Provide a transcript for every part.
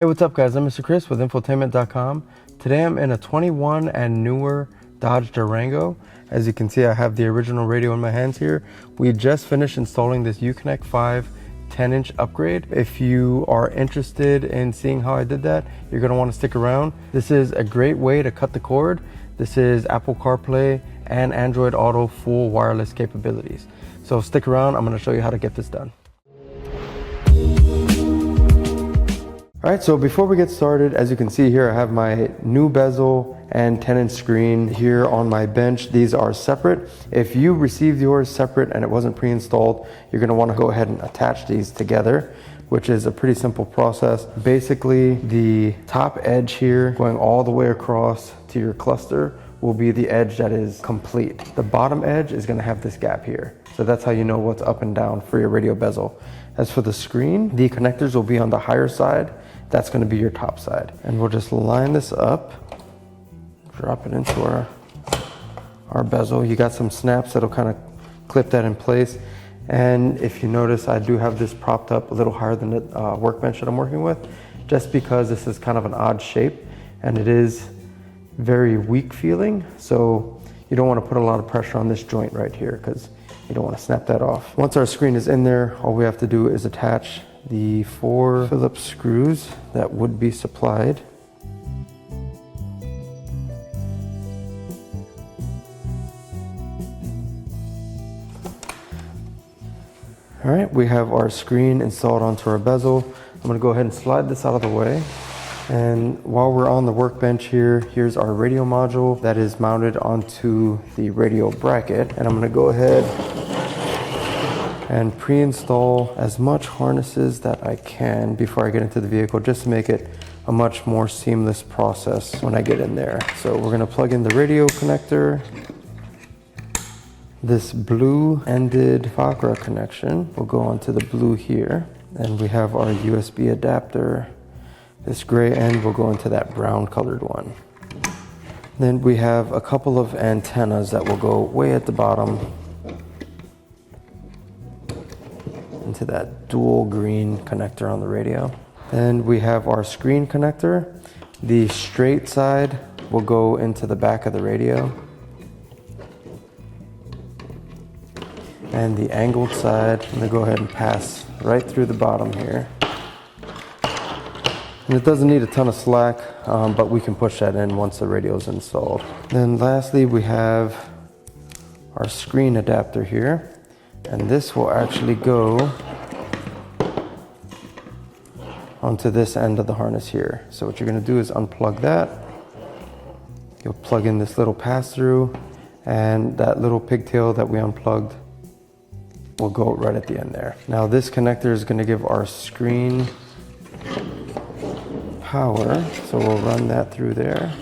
Hey, what's up guys? I'm Mr. Chris with Infotainment.com. Today I'm in a 21 and newer Dodge Durango. As you can see, I have the original radio in my hands here. We just finished installing this Uconnect 5 10-inch upgrade. If you are interested in seeing how I did that, you're gonna wanna stick around. This is a great way to cut the cord. This is Apple CarPlay and Android Auto full wireless capabilities. So stick around, I'm gonna show you how to get this done. All right, so before we get started, as you can see here, I have my new bezel and 10-inch screen here on my bench. These are separate. If you received yours separate and it wasn't pre-installed, you're gonna wanna go ahead and attach these together, which is a pretty simple process. Basically, the top edge here going all the way across to your cluster will be the edge that is complete. The bottom edge is gonna have this gap here. So that's how you know what's up and down for your radio bezel. As for the screen, the connectors will be on the higher side. That's gonna be your top side. And we'll just line this up, drop it into our bezel. You got some snaps that'll kind of clip that in place. And if you notice, I do have this propped up a little higher than the workbench that I'm working with, just because this is kind of an odd shape and it is very weak feeling. So you don't wanna put a lot of pressure on this joint right here because you don't wanna snap that off. Once our screen is in there, all we have to do is attach the 4 Phillips screws that would be supplied. All right, we have our screen installed onto our bezel. I'm gonna go ahead and slide this out of the way. And while we're on the workbench here, here's our radio module that is mounted onto the radio bracket. And I'm gonna go ahead and pre-install as much harnesses that I can before I get into the vehicle, just to make it a much more seamless process when I get in there. So we're gonna plug in the radio connector. This blue-ended Fakra connection will go onto the blue here. And we have our USB adapter. This gray end will go into that brown colored one. Then we have a couple of antennas that will go way at the bottom into that dual green connector on the radio. Then we have our screen connector. The straight side will go into the back of the radio. And the angled side, I'm gonna go ahead and pass right through the bottom here. And it doesn't need a ton of slack, but we can push that in once the radio is installed. Then lastly, we have our screen adapter here. And this will actually go onto this end of the harness here. So what you're gonna do is unplug that. You'll plug in this little pass-through, and that little pigtail that we unplugged will go right at the end there. Now this connector is gonna give our screen power, so we'll run that through there.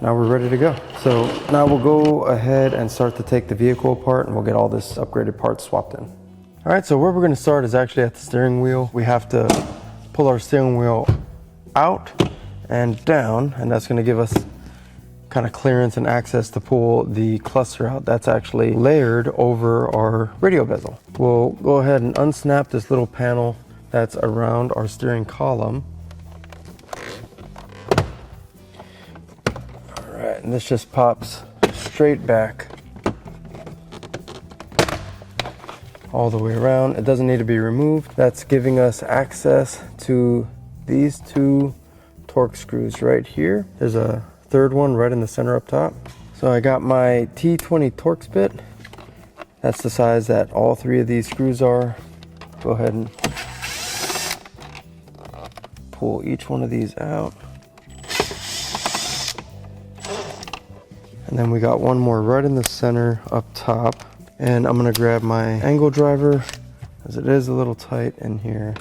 Now we're ready to go. So now we'll go ahead and start to take the vehicle apart, and we'll get all this upgraded parts swapped in. All right, so where we're gonna start is actually at the steering wheel. We have to pull our steering wheel out and down, and that's gonna give us kind of clearance and access to pull the cluster out. That's actually layered over our radio bezel. We'll go ahead and unsnap this little panel that's around our steering column. And this just pops straight back all the way around. It doesn't need to be removed. That's giving us access to these 2 torque screws right here. There's a third one right in the center up top. So I got my T20 Torx bit. That's the size that all 3 of these screws are. Go ahead and pull each one of these out. And then we got one more right in the center up top. And I'm gonna grab my angle driver, as it is a little tight in here.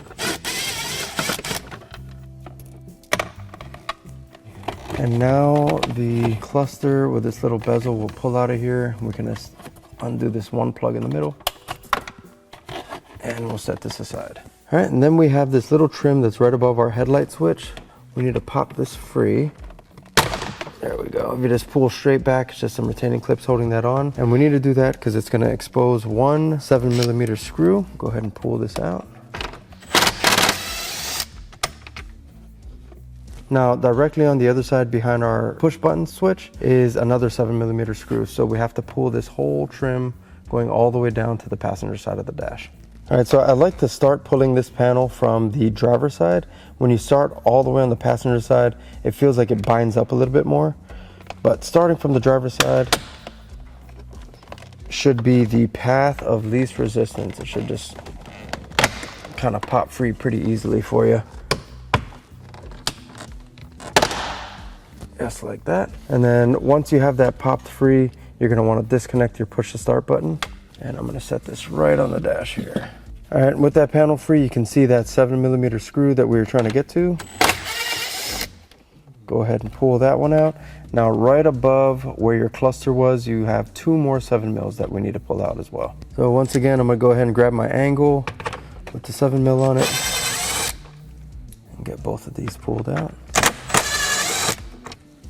And now the cluster with this little bezel will pull out of here. We can just undo this one plug in the middle. And we'll set this aside. All right, and then we have this little trim that's right above our headlight switch. We need to pop this free. There we go. If you just pull straight back, it's just some retaining clips holding that on. And we need to do that because it's gonna expose one 7mm screw. Go ahead and pull this out. Now directly on the other side behind our push button switch is another 7mm screw. So we have to pull this whole trim going all the way down to the passenger side of the dash. All right, so I like to start pulling this panel from the driver's side. When you start all the way on the passenger side, it feels like it binds up a little bit more. But starting from the driver's side should be the path of least resistance. It should just kind of pop free pretty easily for you. Just like that. And then once you have that popped free, you're going to want to disconnect your push to start button. And I'm going to set this right on the dash here. All right, with that panel free, you can see that 7mm screw that we were trying to get to. Go ahead and pull that one out. Now right above where your cluster was, you have 2 more 7mm that we need to pull out as well. So once again, I'm going to go ahead and grab my angle with the 7mm on it and get both of these pulled out.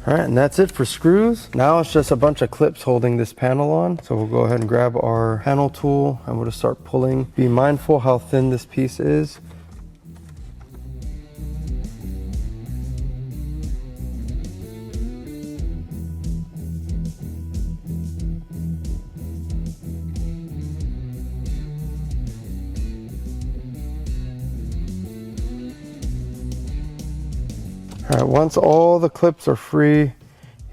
All right, and that's it for screws. Now it's just a bunch of clips holding this panel on. So we'll go ahead and grab our panel tool and we'll just start pulling. Be mindful how thin this piece is. All right, once all the clips are free, you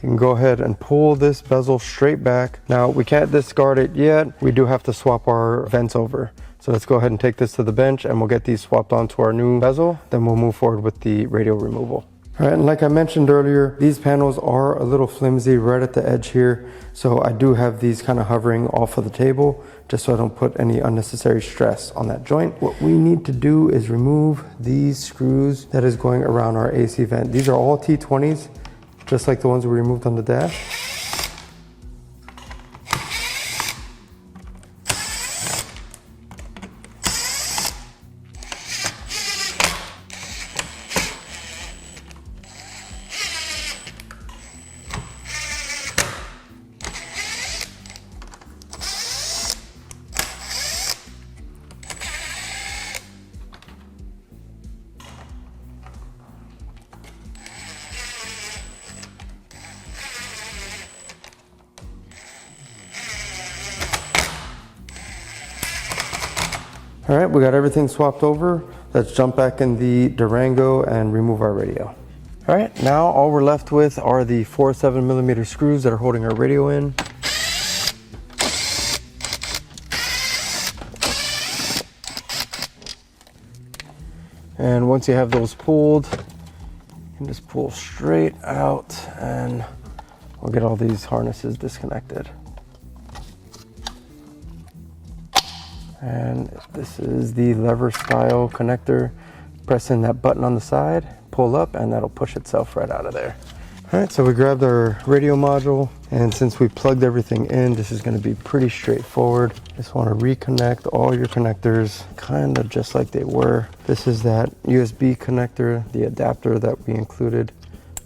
can go ahead and pull this bezel straight back. Now, we can't discard it yet. We do have to swap our vents over. So let's go ahead and take this to the bench and we'll get these swapped onto our new bezel. Then we'll move forward with the radio removal. All right, and like I mentioned earlier, these panels are a little flimsy right at the edge here. So I do have these kind of hovering off of the table just so I don't put any unnecessary stress on that joint. What we need to do is remove these screws that is going around our AC vent. These are all T20s, just like the ones we removed on the dash. All right, we got everything swapped over. Let's jump back in the Durango and remove our radio. All right, now all we're left with are the 4 7mm screws that are holding our radio in. And once you have those pulled, you can just pull straight out and we'll get all these harnesses disconnected. And this is the lever style connector. Press in that button on the side, pull up, and that'll push itself right out of there. All right, so we grabbed our radio module, and since we plugged everything in, this is gonna be pretty straightforward. Just wanna reconnect all your connectors, kind of just like they were. This is that USB connector, the adapter that we included.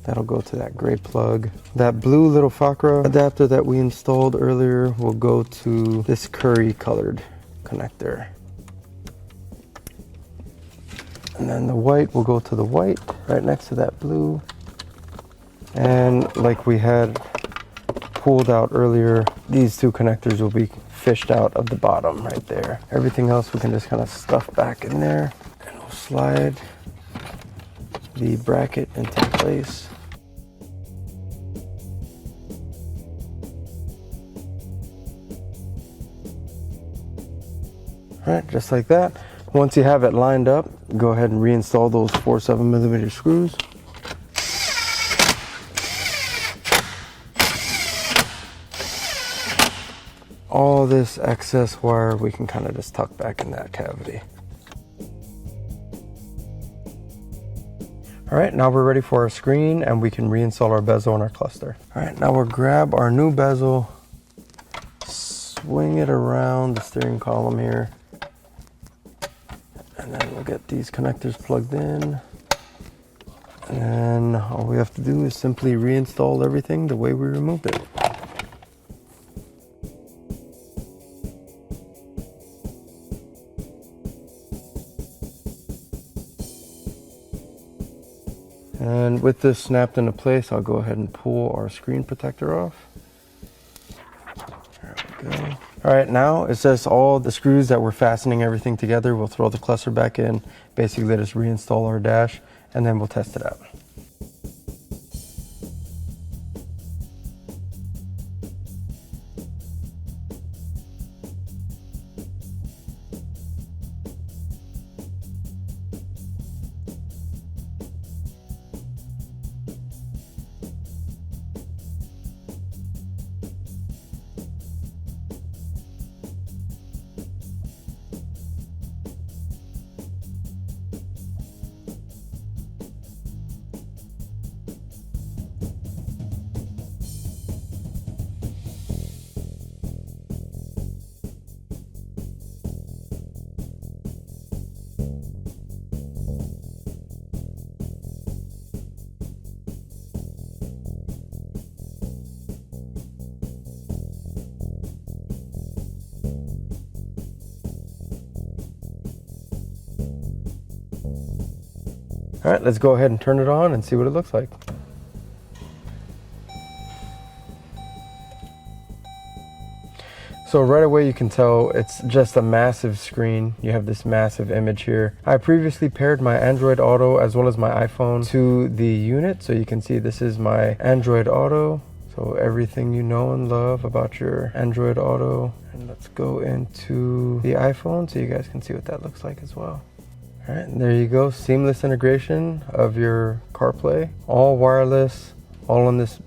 That'll go to that gray plug. That blue little Fakra adapter that we installed earlier will go to this curry colored connector. And then the white will go to the white right next to that blue. And like we had pulled out earlier, these 2 connectors will be fished out of the bottom right there. Everything else we can just kind of stuff back in there, and we'll slide the bracket into place. All right, just like that. Once you have it lined up, go ahead and reinstall those 4 7mm screws. All this excess wire we can kind of just tuck back in that cavity. All right, now we're ready for our screen and we can reinstall our bezel in our cluster. All right, now we'll grab our new bezel, swing it around the steering column here. And then we'll get these connectors plugged in. And then all we have to do is simply reinstall everything the way we removed it. And with this snapped into place, I'll go ahead and pull our screen protector off. There we go. All right, now it's just all the screws that we're fastening everything together. We'll throw the cluster back in, basically let us reinstall our dash, and then we'll test it out. All right, let's go ahead and turn it on and see what it looks like. So right away you can tell it's just a massive screen. You have this massive image here. I previously paired my Android Auto as well as my iPhone to the unit. So you can see this is my Android Auto. So everything you know and love about your Android Auto. And let's go into the iPhone so you guys can see what that looks like as well. All right, and there you go. Seamless integration of your CarPlay. All wireless, all on this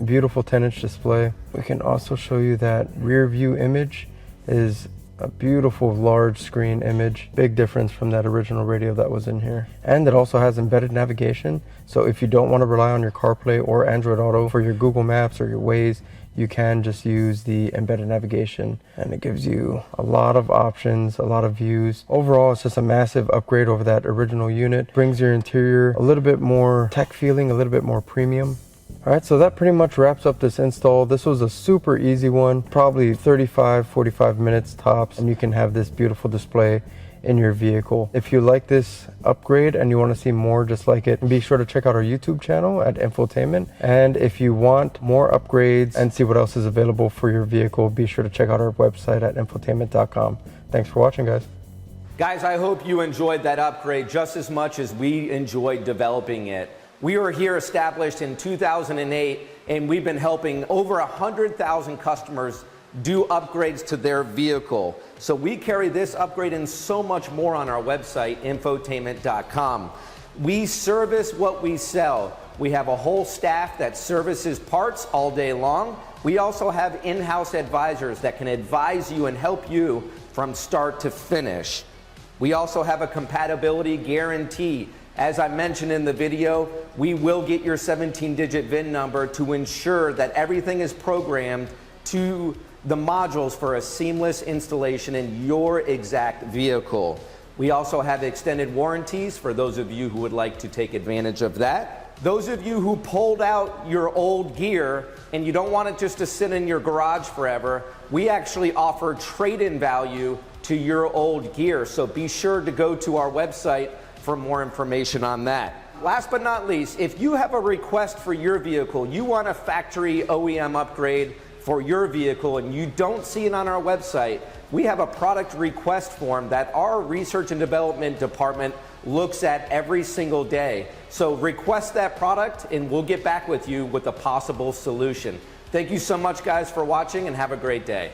beautiful 10-inch display. We can also show you that rear view image is a beautiful large screen image. Big difference from that original radio that was in here. And it also has embedded navigation. So if you don't want to rely on your CarPlay or Android Auto for your Google Maps or your Waze, you can just use the embedded navigation, and it gives you a lot of options, a lot of views. Overall, it's just a massive upgrade over that original unit. Brings your interior a little bit more tech feeling, a little bit more premium. All right, so that pretty much wraps up this install. This was a super easy one, probably 35-45 minutes tops, and you can have this beautiful display in your vehicle. If you like this upgrade and you want to see more just like it, be sure to check out our YouTube channel at Infotainment. And if you want more upgrades and see what else is available for your vehicle, be sure to check out our website at infotainment.com. Thanks for watching, guys. Guys, I hope you enjoyed that upgrade just as much as we enjoyed developing it. We were here established in 2008, and we've been helping over 100,000 customers do upgrades to their vehicle. So we carry this upgrade and so much more on our website, infotainment.com. We service what we sell. We have a whole staff that services parts all day long. We also have in-house advisors that can advise you and help you from start to finish. We also have a compatibility guarantee. As I mentioned in the video, we will get your 17-digit VIN number to ensure that everything is programmed to the modules for a seamless installation in your exact vehicle. We also have extended warranties for those of you who would like to take advantage of that. Those of you who pulled out your old gear and you don't want it just to sit in your garage forever, we actually offer trade-in value to your old gear. So be sure to go to our website for more information on that. Last but not least, if you have a request for your vehicle, you want a factory OEM upgrade for your vehicle and you don't see it on our website, we have a product request form that our research and development department looks at every single day. So request that product and we'll get back with you with a possible solution. Thank you so much, guys, for watching, and have a great day.